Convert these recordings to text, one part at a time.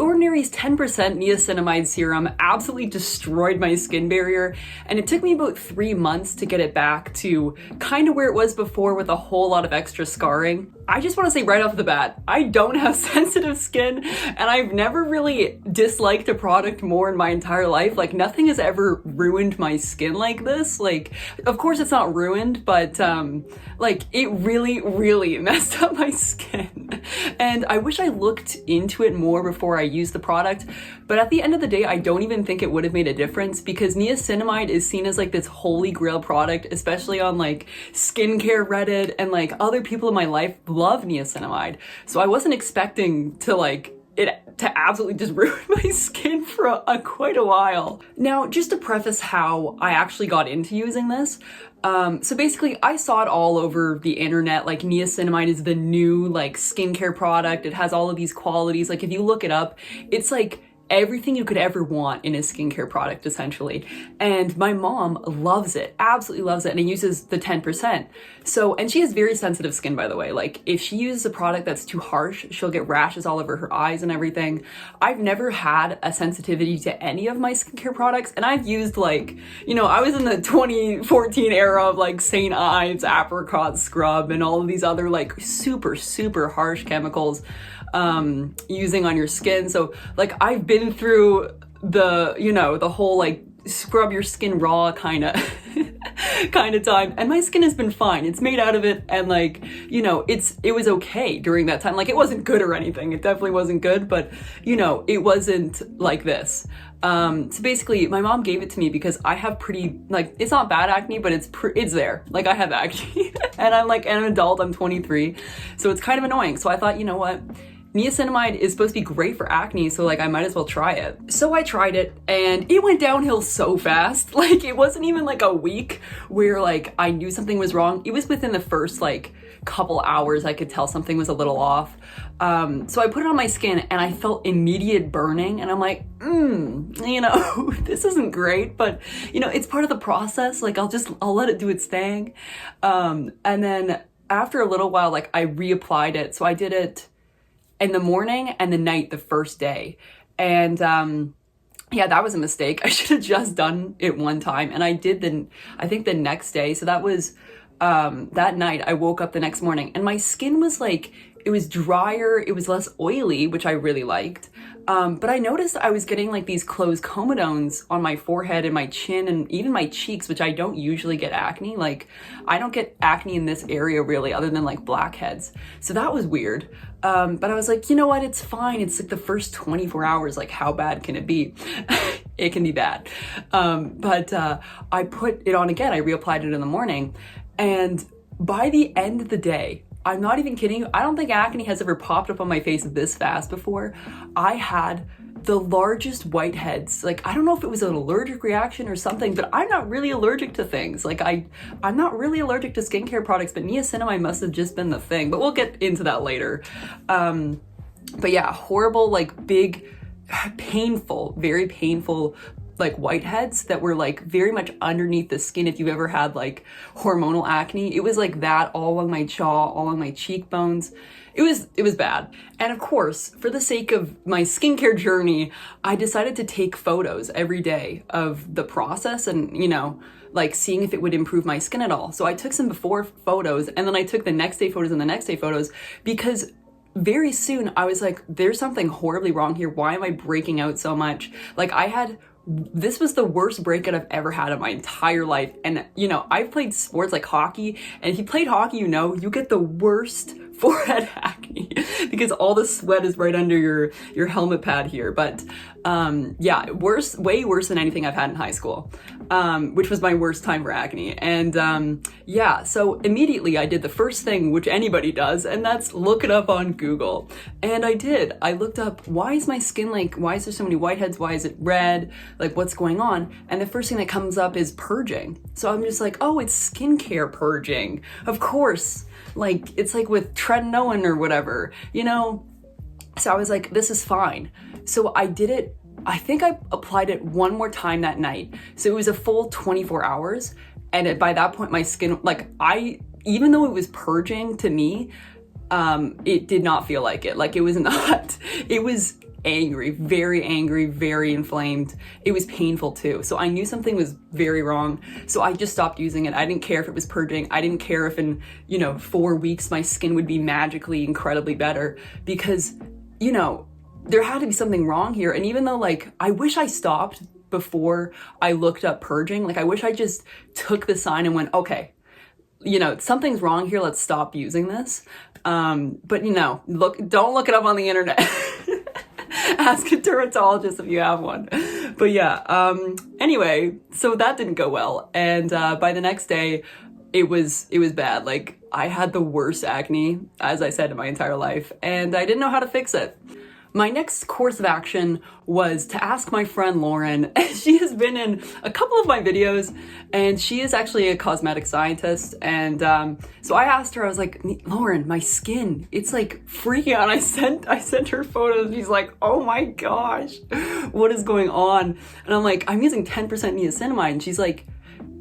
Ordinary's 10% niacinamide serum absolutely destroyed my skin barrier, and it took me about 3 months to get it back to kind of where it was before with a whole lot of extra scarring. I just want to say right off the bat, I don't have sensitive skin, and I've never really disliked a product more in my entire life. Like, nothing has ever ruined my skin like this. Like, of course it's not ruined, but like, it really, really messed up my skin. And I wish I looked into it more before I used the product, but at the end of the day, I don't even think it would have made a difference, because niacinamide is seen as like this holy grail product, especially on like skincare Reddit, and like other people in my life love niacinamide. So I wasn't expecting to like it to absolutely just ruin my skin for quite a while. Now, just to preface how I actually got into using this, so basically I saw it all over the internet, like niacinamide is the new like skincare product. It has all of these qualities. Like, if you look it up, it's like everything you could ever want in a skincare product, essentially. And my mom loves it, absolutely loves it, and it uses the 10%. So, and she has very sensitive skin, by the way. Like, if she uses a product that's too harsh, she'll get rashes all over her eyes and everything. I've never had a sensitivity to any of my skincare products, and I've used like, you know, I was in the 2014 era of like St. Ives apricot scrub and all of these other like super, super harsh chemicals using on your skin. So like, I've been through the, you know, the whole like scrub your skin raw kind of time, and my skin has been fine. It's made out of it, and like, you know, it was okay during that time. Like, it wasn't good or anything, it definitely wasn't good, but you know, it wasn't like this. So basically my mom gave it to me because I have pretty, like, it's not bad acne, but it's there. Like, I have acne and I'm like an adult, I'm 23, so it's kind of annoying. So I thought, you know what, niacinamide is supposed to be great for acne, so like, I might as well try it. So I tried it, and it went downhill so fast. Like, it wasn't even like a week where like I knew something was wrong. It was within the first like couple hours I could tell something was a little off. So I put it on my skin, and I felt immediate burning, and I'm like, you know, this isn't great, but you know, it's part of the process. Like, I'll let it do its thing. And then after a little while, like, I reapplied it. So I did it in the morning and the night the first day. And yeah, that was a mistake. I should have just done it one time. And I did I think the next day. So that was that night. I woke up the next morning, and my skin was like, it was drier, it was less oily, which I really liked. But I noticed I was getting like these closed comedones on my forehead and my chin and even my cheeks, which I don't usually get acne. Like, I don't get acne in this area really, other than like blackheads. So that was weird. But I was like, you know what? It's fine. It's like the first 24 hours. Like, how bad can it be? It can be bad. But I put it on again. I reapplied it in the morning. And by the end of the day, I'm not even kidding you, I don't think acne has ever popped up on my face this fast before. I had the largest whiteheads. Like, I don't know if it was an allergic reaction or something, but I'm not really allergic to things. Like, I'm not really allergic to skincare products, but niacinamide must have just been the thing. But we'll get into that later. But yeah, horrible, like, big, painful, very painful, like, whiteheads that were like very much underneath the skin. If you've ever had like hormonal acne, it was like that all along my jaw, all along my cheekbones. It was bad. And of course, for the sake of my skincare journey, I decided to take photos every day of the process, and you know, like, seeing if it would improve my skin at all. So I took some before photos, and then I took the next day photos and the next day photos, because very soon I was like, there's something horribly wrong here. Why am I breaking out so much? Like, this was the worst breakout I've ever had in my entire life. And, you know, I've played sports like hockey, and if you played hockey, you know, you get the worst forehead acne because all the sweat is right under your helmet pad here. But yeah, way worse than anything I've had in high school, which was my worst time for acne. And yeah, so immediately I did the first thing which anybody does, and that's look it up on Google. And I did. I looked up, why is my skin like, why is there so many whiteheads? Why is it red? Like, what's going on? And the first thing that comes up is purging. So I'm just like, oh, it's skincare purging. Of course. Like, it's like with tretinoin or whatever, you know? So I was like, this is fine. So I did it. I think I applied it one more time that night. So it was a full 24 hours. And by that point, my skin, like, even though it was purging to me, it did not feel like it. Like, it was not, it was angry, very inflamed. It was painful too. So I knew something was very wrong. So I just stopped using it. I didn't care if it was purging. I didn't care if in, 4 weeks my skin would be magically incredibly better, because, there had to be something wrong here. And even though, like, I wish I stopped before I looked up purging, like, I wish I just took the sign and went, okay, something's wrong here. Let's stop using this. But don't look it up on the internet. Ask a dermatologist if you have one. But yeah, anyway, so that didn't go well. And by the next day, it was bad. Like, I had the worst acne, as I said, in my entire life, and I didn't know how to fix it. My next course of action was to ask my friend Lauren. She has been in a couple of my videos, and she is actually a cosmetic scientist. And so I asked her, I was like, Lauren, my skin, it's like freaking out. I sent her photos. She's like, oh my gosh, what is going on? And I'm like, I'm using 10% niacinamide. And she's like,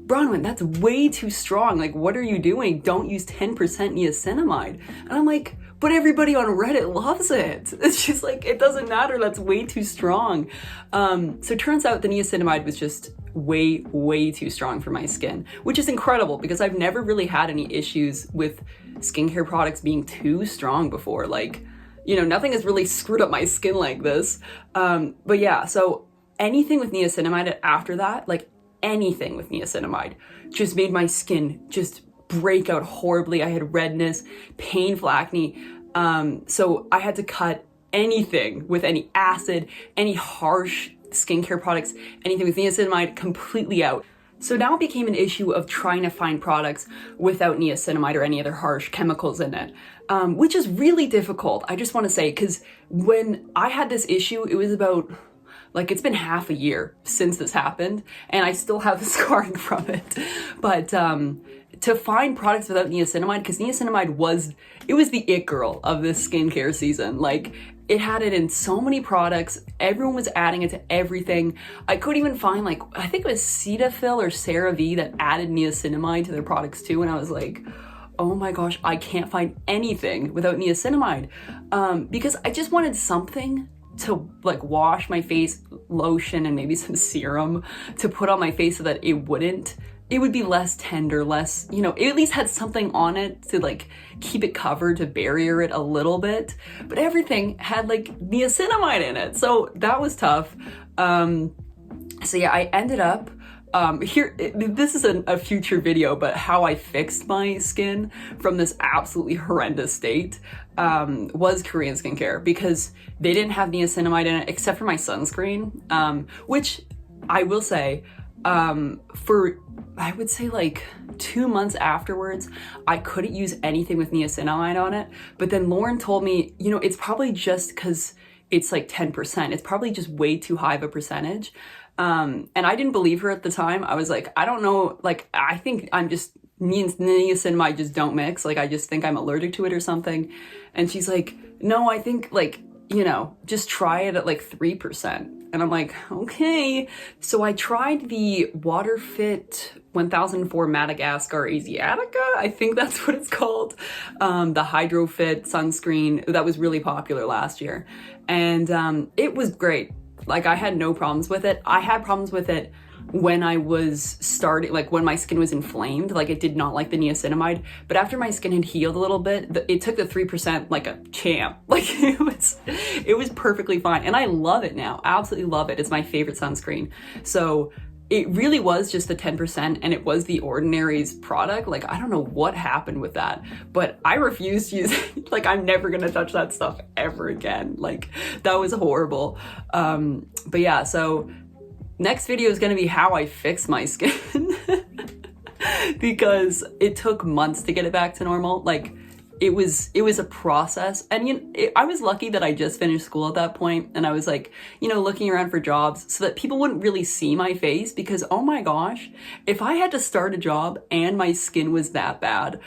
Bronwyn, that's way too strong. Like, what are you doing? Don't use 10% niacinamide. And I'm like, but everybody on Reddit loves it. It's just like, it doesn't matter. That's way too strong. So it turns out the niacinamide was just way too strong for my skin, which is incredible because I've never really had any issues with skincare products being too strong before. Like, nothing has really screwed up my skin like this. But yeah, so anything with niacinamide after that, like anything with niacinamide, just made my skin just break out horribly. I had redness, painful acne. So I had to cut anything with any acid, any harsh skincare products, anything with niacinamide completely out. So now it became an issue of trying to find products without niacinamide or any other harsh chemicals in it, which is really difficult. I just want to say, because when I had this issue, it was about, like, it's been half a year since this happened, and I still have the scarring from it. But to find products without niacinamide, because niacinamide was the it girl of this skincare season. Like, it had it in so many products. Everyone was adding it to everything. I couldn't even find, like, I think it was Cetaphil or CeraVe that added niacinamide to their products too. And I was like, oh my gosh, I can't find anything without niacinamide. Because I just wanted something to, like, wash my face, lotion, and maybe some serum to put on my face so that it would be less tender, less, it at least had something on it to, like, keep it covered, to barrier it a little bit. But everything had, like, niacinamide in it. So that was tough. So yeah, I ended up, this is a future video, but how I fixed my skin from this absolutely horrendous state was Korean skincare, because they didn't have niacinamide in it except for my sunscreen, which I will say, for, I would say, like 2 months afterwards, I couldn't use anything with niacinamide on it. But then Lauren told me, it's probably just because it's like 10%. It's probably just way too high of a percentage. And I didn't believe her at the time. I was like, I don't know, like, I think me and niacinamide just don't mix. Like, I just think I'm allergic to it or something. And she's like, no, I think, like, just try it at like 3%. And I'm like, okay. So I tried the WaterFit 1004 Madagascar Asiatica. I think that's what it's called. The HydroFit sunscreen that was really popular last year. And it was great. Like, I had no problems with it. I had problems with it when I was starting, like when my skin was inflamed. Like, it did not like the niacinamide. But after my skin had healed a little bit, it took the 3% like a champ. Like, it was perfectly fine. And I love it now. Absolutely love it. It's my favorite sunscreen. So it really was just the 10%, and it was the Ordinary's product. Like, I don't know what happened with that, but I refuse to use it. Like, I'm never gonna touch that stuff ever again. Like, that was horrible. But yeah, so next video is gonna be how I fix my skin because it took months to get it back to normal. Like, it was a process. And I was lucky that I just finished school at that point, and I was like, looking around for jobs so that people wouldn't really see my face, because oh my gosh, if I had to start a job and my skin was that bad,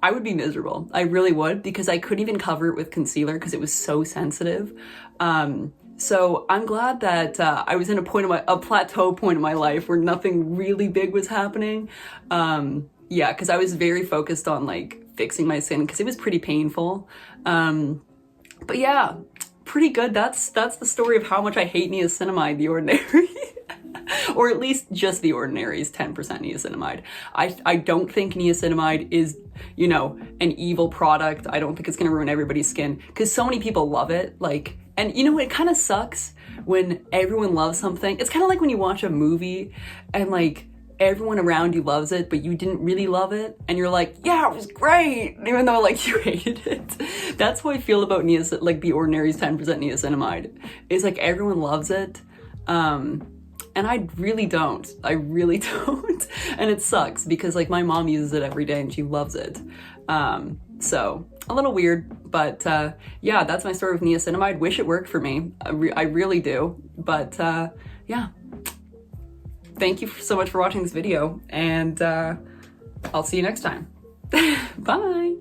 I would be miserable. I really would, because I couldn't even cover it with concealer because it was so sensitive. So I'm glad that I was in a plateau point in my life where nothing really big was happening. Yeah, because I was very focused on, like, fixing my skin because it was pretty painful. But yeah, pretty good. That's the story of how much I hate niacinamide, the ordinary. Or at least just the ordinary is 10% niacinamide. I don't think niacinamide is, you know, an evil product. I don't think it's gonna ruin everybody's skin, because so many people love it. Like, and you know, it kind of sucks when everyone loves something. It's kind of like when you watch a movie and like everyone around you loves it, but you didn't really love it, and you're like, yeah, it was great, even though like you hated it. That's how I feel about like the ordinary's 10% niacinamide. It's like everyone loves it, and I really don't. I really don't. And it sucks because like my mom uses it every day and she loves it. So a little weird, but yeah, that's my story with niacinamide. Wish it worked for me. I really do. But yeah. Thank you so much for watching this video, and I'll see you next time. Bye.